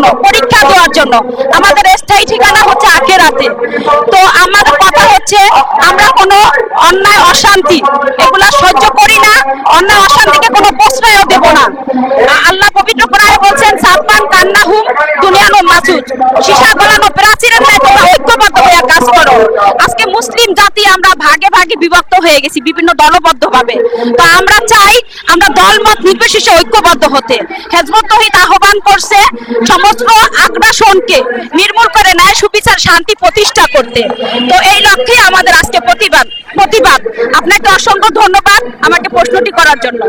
জন্য, পরীক্ষা দেওয়ার জন্য। আমাদের স্থায়ী ঠিকানা হচ্ছে আখেরাতে। তো আমাদের কথা হচ্ছে আমরা কোনো অন্যায় অশান্তি এগুলা সহ্য করি না, অন্যায় অশান্তিকে কোনো প্রশ্রয়ও দেব না। আল্লাহ পবিত্র কোরআনে বলছেন সাববান কান্নাহুম দুনিয়ানো মাসুদ, সীসা গলানো প্রাচীরের ন্যায় তোমরা ঐক্যবদ্ধ হয়ে কাজ করো। আজকে মুসলিম জাতি আমরা ভাগে ভাগে বিভক্ত হয়ে গেছি বিভিন্ন দলবদ্ধভাবে। তো আমরা চাই আমরা দলমত নির্বিশেষে ঐক্যবদ্ধ হতে। হিজবুত তৌহিদ আহ্বান করছে সমস্ত আগ্রাসনকে নির্মূল করে ন্যায় সুবিচার শান্তি প্রতিষ্ঠা করতে। তো এই লক্ষ্যে আমাদের আজকে প্রতিবাদ। আপনাকে অসংখ্য ধন্যবাদ আমাকে প্রশ্নটি করার জন্য।